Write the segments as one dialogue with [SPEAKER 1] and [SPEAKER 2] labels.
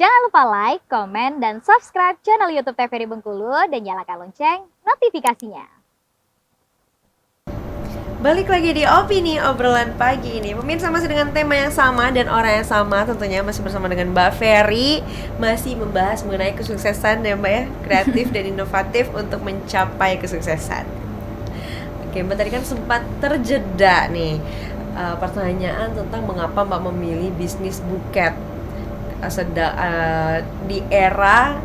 [SPEAKER 1] Jangan lupa like, komen, dan subscribe channel YouTube TVRI Bengkulu dan nyalakan lonceng notifikasinya.
[SPEAKER 2] Balik lagi di Opini Obrolan Pagi ini. Pemirsa masih dengan tema yang sama dan orang yang sama, tentunya masih bersama dengan Mbak Ferry. Masih membahas mengenai kesuksesan ya Mbak ya, kreatif dan inovatif untuk mencapai kesuksesan. Oke Mbak, tadi kan sempat terjeda nih pertanyaan tentang mengapa Mbak memilih bisnis buket di era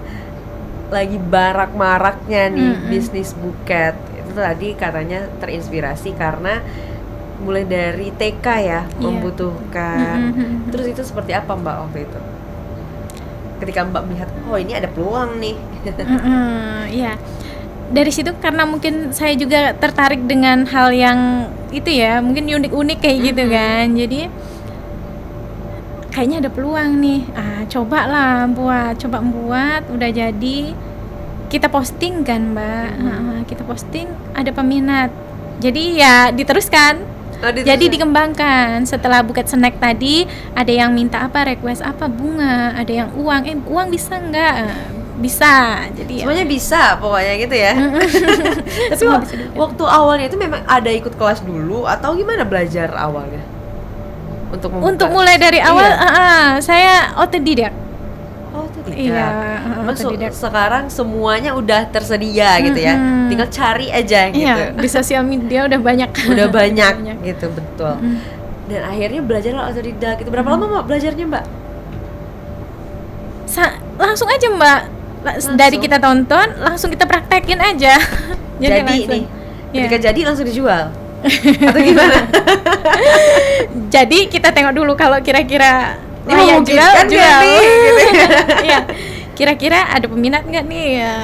[SPEAKER 2] lagi barak-maraknya nih bisnis buket. Itu tadi katanya terinspirasi karena mulai dari TK ya, membutuhkan. Terus itu seperti apa Mbak waktu itu? Ketika Mbak melihat, oh ini ada peluang nih.
[SPEAKER 3] Iya. Dari situ karena mungkin saya juga tertarik dengan hal yang itu ya, mungkin unik-unik kayak gitu kan. Jadi kayaknya ada peluang nih. Coba membuat, udah jadi. Kita posting kan Mbak, kita posting ada peminat. Jadi ya diteruskan. Jadi dikembangkan. Setelah buket snack tadi, ada yang minta apa, request apa, bunga, ada yang uang. Uang bisa nggak? Bisa. Jadi
[SPEAKER 2] semuanya bisa pokoknya gitu ya. Tapi waktu awalnya itu memang ada ikut kelas dulu atau gimana belajar awalnya?
[SPEAKER 3] Untuk mulai dari awal, saya otodidak.
[SPEAKER 2] Iya. Sekarang semuanya udah tersedia gitu ya. Tinggal cari aja gitu.
[SPEAKER 3] Iya, di sosial media udah banyak.
[SPEAKER 2] Udah banyak gitu, betul. Dan akhirnya belajar otodidak gitu. Berapa lama Mbak belajarnya Mbak?
[SPEAKER 3] Langsung aja Mbak. Dari kita tonton, langsung kita praktekin aja.
[SPEAKER 2] Jadi nih, ketika jadi langsung dijual? Atau gimana?
[SPEAKER 3] Jadi kita tengok dulu kalau kira-kira
[SPEAKER 2] jual nih, gitu.
[SPEAKER 3] Iya. Kira-kira ada peminat nggak nih ya?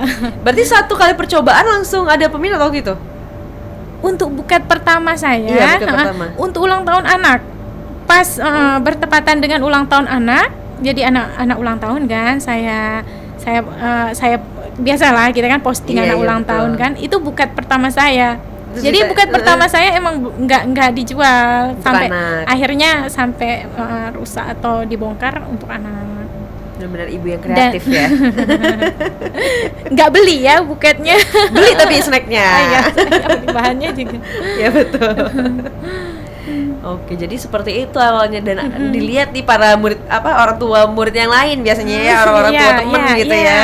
[SPEAKER 2] Berarti satu kali percobaan langsung ada peminat atau gitu?
[SPEAKER 3] Untuk buket pertama saya, untuk ulang tahun anak, pas bertepatan dengan ulang tahun anak, jadi anak ulang tahun kan, saya biasalah kita kan posting anak ulang tahun kan, itu buket pertama saya. Terus jadi buket pertama saya emang nggak dijual sampai akhirnya sampai rusak atau dibongkar untuk anak-anak.
[SPEAKER 2] Benar-benar ibu yang kreatif ya.
[SPEAKER 3] Nggak beli ya buketnya.
[SPEAKER 2] Beli tapi snacknya.
[SPEAKER 3] Iya, beli bahannya juga.
[SPEAKER 2] Ya betul. Oke, jadi seperti itu awalnya dan dilihat nih para murid orang tua murid yang lain biasanya ya, orang-orang tua temen gitu ya.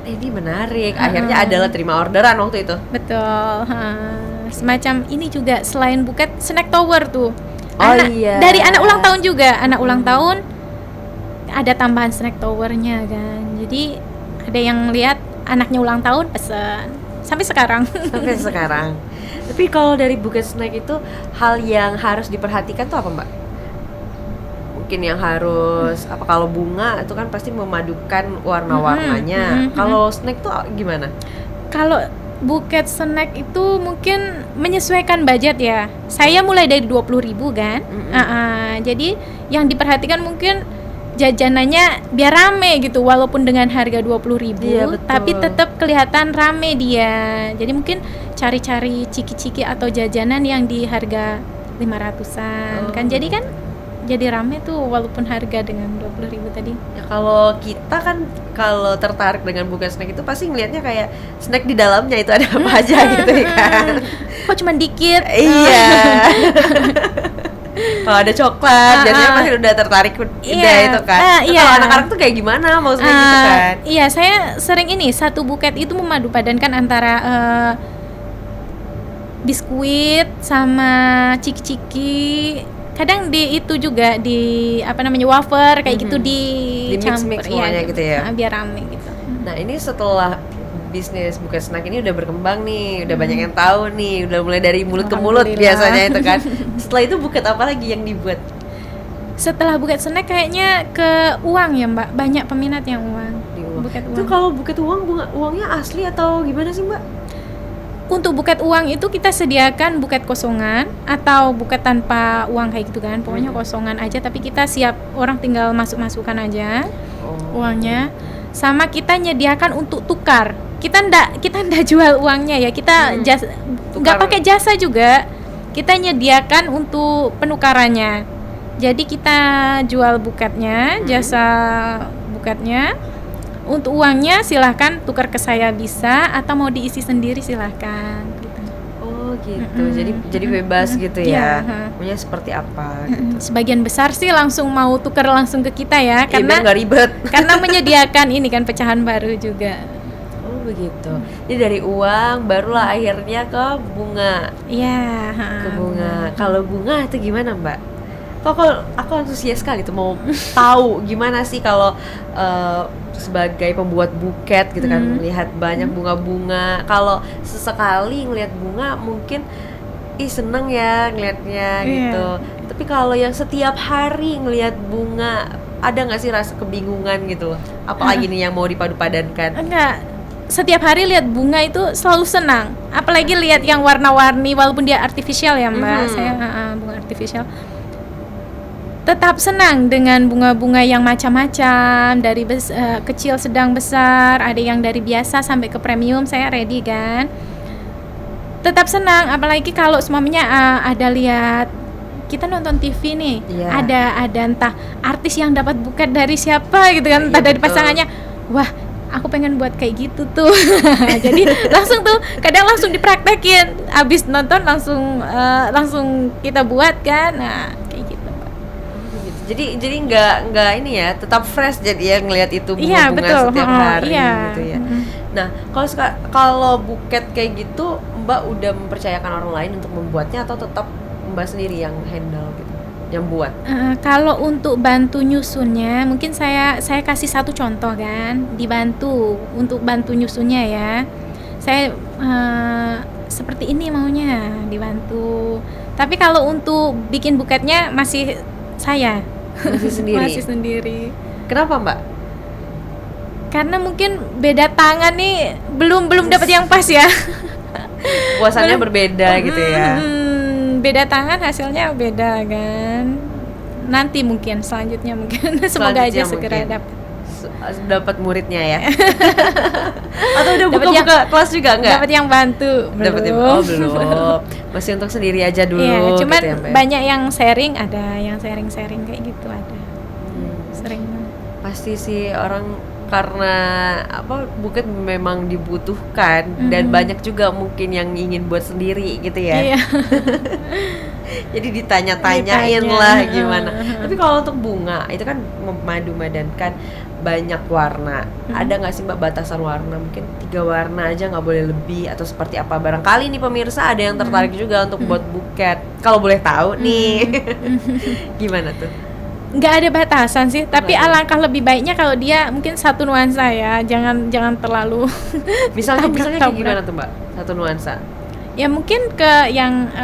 [SPEAKER 2] Ini menarik. Akhirnya adalah terima orderan waktu itu.
[SPEAKER 3] Betul. Semacam ini juga selain buket snack tower tuh. Dari anak ulang tahun juga. Anak ulang tahun ada tambahan snack towernya kan. Jadi ada yang lihat anaknya ulang tahun pesen. Sampai sekarang.
[SPEAKER 2] Tapi kalau dari buket snack itu hal yang harus diperhatikan tuh apa Mbak? Mungkin yang harus kalau bunga itu kan pasti memadukan warna-warnanya. Kalau snack tuh gimana?
[SPEAKER 3] Kalau buket snack itu mungkin menyesuaikan budget ya. Saya mulai dari 20.000 kan. Jadi yang diperhatikan mungkin jajanannya biar rame gitu, walaupun dengan harga 20.000 tapi tetap kelihatan rame dia. Jadi mungkin cari-cari ciki-ciki atau jajanan yang di harga 500-an kan, jadi rame tuh walaupun harga dengan 20.000 tadi.
[SPEAKER 2] Ya kalau kita kan kalau tertarik dengan buket snack itu pasti ngelihatnya kayak snack di dalamnya itu ada apa aja gitu kan.
[SPEAKER 3] Kok cuma dikit?
[SPEAKER 2] Iya. Kalau ada coklat, biasanya pasti udah tertarik udah itu kan. Kalau anak-anak tuh kayak gimana maksudnya gitu kan?
[SPEAKER 3] Iya, saya sering satu buket itu memadu padankan antara biskuit sama ciki-ciki. Kadang di itu juga di wafer kayak gitu di
[SPEAKER 2] mix semuanya gitu ya.
[SPEAKER 3] Biar rame gitu.
[SPEAKER 2] Nah, ini setelah bisnis buket snack ini udah berkembang nih, udah banyak yang tahu nih, udah mulai dari mulut ke mulut biasanya itu kan. Setelah itu buket apa lagi yang dibuat?
[SPEAKER 3] Setelah buket snack kayaknya ke uang ya Mbak, banyak peminat yang uang.
[SPEAKER 2] Buket uang. Itu kalau buket uang uangnya asli atau gimana sih Mbak?
[SPEAKER 3] Untuk buket uang itu kita sediakan buket kosongan atau buket tanpa uang kayak gitu kan. Pokoknya kosongan aja, tapi kita siap orang tinggal masukkan aja uangnya. Sama kita nyediakan untuk tukar. Kita ndak jual uangnya ya. Kita nggak pakai jasa juga. Kita nyediakan untuk penukarannya. Jadi kita jual buketnya, jasa buketnya. Untuk uangnya silahkan tukar ke saya bisa, atau mau diisi sendiri silahkan gitu.
[SPEAKER 2] Oh gitu. Jadi bebas gitu ya.
[SPEAKER 3] Iya,
[SPEAKER 2] Maunya seperti apa gitu.
[SPEAKER 3] Sebagian besar sih langsung mau tukar langsung ke kita ya,
[SPEAKER 2] Iya, biar
[SPEAKER 3] karena
[SPEAKER 2] nggak ribet.
[SPEAKER 3] karena menyediakan ini kan pecahan baru juga.
[SPEAKER 2] Oh begitu. Jadi dari uang barulah akhirnya ke bunga.
[SPEAKER 3] Iya.
[SPEAKER 2] Ke bunga. Kalau bunga itu gimana Mbak? Kok aku antusias sekali tuh mau tahu gimana sih kalau sebagai pembuat buket gitu kan, melihat banyak bunga-bunga. Kalau sesekali ngelihat bunga mungkin seneng ya ngelihatnya gitu. Tapi kalau yang setiap hari ngelihat bunga, ada nggak sih rasa kebingungan gitu loh? Apalagi nih yang mau dipadu-padankan.
[SPEAKER 3] Enggak. Setiap hari lihat bunga itu selalu senang. Apalagi lihat yang warna-warni walaupun dia artificial ya, Mbak. Saya bunga artificial. Tetap senang dengan bunga-bunga yang macam-macam, dari kecil, sedang, besar, ada yang dari biasa sampai ke premium, saya ready kan. Tetap senang, apalagi kalau semuanya ada lihat, kita nonton TV nih, ada entah artis yang dapat buket dari siapa gitu kan, entah dari pasangannya. Wah, aku pengen buat kayak gitu tuh. Jadi langsung tuh, kadang langsung dipraktekin, abis nonton langsung kita buat kan. Nah, kayak gitu.
[SPEAKER 2] Jadi nggak ini ya, tetap fresh jadi ya ngelihat itu bunga-bunga setiap hari gitu ya. Nah, kalau buket kayak gitu, Mbak udah mempercayakan orang lain untuk membuatnya atau tetap Mbak sendiri yang handle gitu, yang buat?
[SPEAKER 3] Kalau untuk bantu nyusunnya, mungkin saya kasih satu contoh kan, untuk bantu nyusunnya ya. Saya seperti ini maunya dibantu. Tapi kalau untuk bikin buketnya masih saya.
[SPEAKER 2] Masih sendiri?
[SPEAKER 3] Masih sendiri.
[SPEAKER 2] Kenapa Mbak?
[SPEAKER 3] Karena mungkin beda tangan nih, belum dapat yang pas ya.
[SPEAKER 2] Puasannya berbeda gitu ya.
[SPEAKER 3] Beda tangan hasilnya beda kan. Nanti mungkin selanjutnya semoga aja segera
[SPEAKER 2] dapat muridnya ya. Atau udah buka kelas juga enggak?
[SPEAKER 3] Dapat yang bantu.
[SPEAKER 2] Belum. Masih untuk sendiri aja dulu.
[SPEAKER 3] Iya, cuman
[SPEAKER 2] gitu ya,
[SPEAKER 3] banyak yang sharing, ada yang sharing kayak gitu ada. Sering.
[SPEAKER 2] Pasti sih orang karena buket memang dibutuhkan dan banyak juga mungkin yang ingin buat sendiri gitu ya. Iya. Jadi ditanya-tanyain lah gimana. Tapi kalau untuk bunga itu kan memadu-madankan banyak warna. Ada nggak sih Mbak batasan warna? Mungkin 3 warna aja, nggak boleh lebih atau seperti apa? Barangkali nih pemirsa ada yang tertarik juga untuk buat buket. Kalau boleh tahu nih, gimana tuh?
[SPEAKER 3] Nggak ada batasan sih, tapi alangkah lebih baiknya kalau dia mungkin satu nuansa ya, jangan terlalu.
[SPEAKER 2] Misalnya kayak gimana tuh Mbak? Satu nuansa?
[SPEAKER 3] Ya mungkin ke yang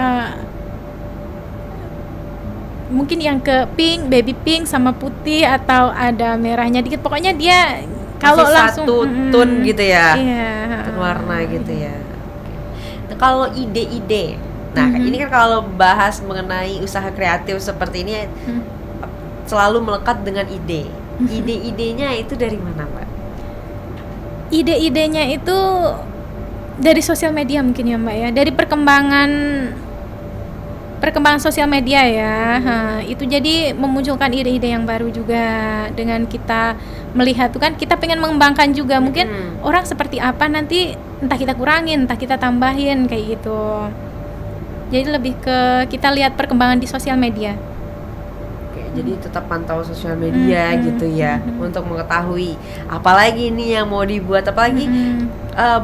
[SPEAKER 3] mungkin yang ke pink, baby pink sama putih atau ada merahnya dikit. Pokoknya dia kalau langsung
[SPEAKER 2] satu tone gitu ya.
[SPEAKER 3] Iya.
[SPEAKER 2] Tone warna gitu ya. Nah, kalau ide-ide. Nah, ini kan kalau bahas mengenai usaha kreatif seperti ini selalu melekat dengan ide. Ide-idenya itu dari mana, Mbak?
[SPEAKER 3] Ide-idenya itu dari sosial media mungkin ya, Mbak ya. Dari perkembangan sosial media ya. Itu jadi memunculkan ide-ide yang baru juga dengan kita melihat tuh kan, kita pengen mengembangkan juga. Mungkin orang seperti apa nanti entah kita kurangin, entah kita tambahin kayak gitu. Jadi lebih ke kita lihat perkembangan di sosial media.
[SPEAKER 2] Jadi tetap pantau sosial media gitu ya, untuk mengetahui apalagi nih yang mau dibuat, apalagi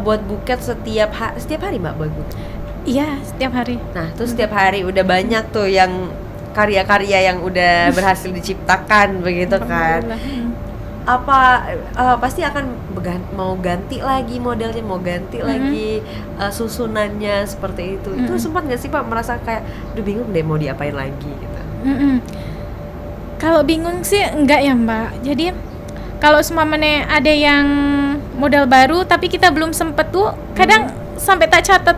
[SPEAKER 2] buat buket setiap hari Mbak buat buket.
[SPEAKER 3] Iya, setiap hari.
[SPEAKER 2] Nah, terus setiap hari udah banyak tuh yang karya-karya yang udah berhasil diciptakan begitu kan. Pasti akan mau ganti lagi modelnya, mau ganti lagi susunannya seperti itu. Itu sempat nggak sih Pak merasa kayak, duh bingung deh mau diapain lagi gitu?
[SPEAKER 3] Kalau bingung sih enggak ya Mbak. Jadi kalau semamane ada yang model baru tapi kita belum sempet tuh, kadang sampai tak catat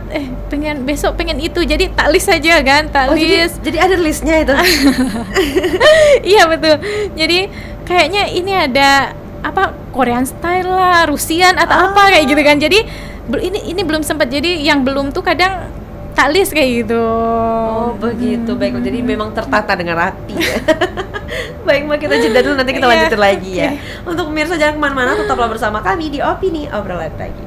[SPEAKER 3] besok pengen itu, jadi tak list aja kan, list.
[SPEAKER 2] Jadi ada listnya itu.
[SPEAKER 3] Iya betul. Jadi kayaknya ini ada Korean style lah, Rusian atau apa kayak gitu kan. Jadi ini belum sempat. Jadi yang belum tuh kadang tak list kayak gitu.
[SPEAKER 2] Oh begitu, baik. Jadi memang tertata dengan rapi ya. Baik Mbak, kita jeda dulu, nanti kita
[SPEAKER 3] Iya,
[SPEAKER 2] lanjutin lagi ya.
[SPEAKER 3] oke.
[SPEAKER 2] Untuk pemirsa jangan kemana-mana, tetaplah bersama kami di Opini Obrolan Pagi.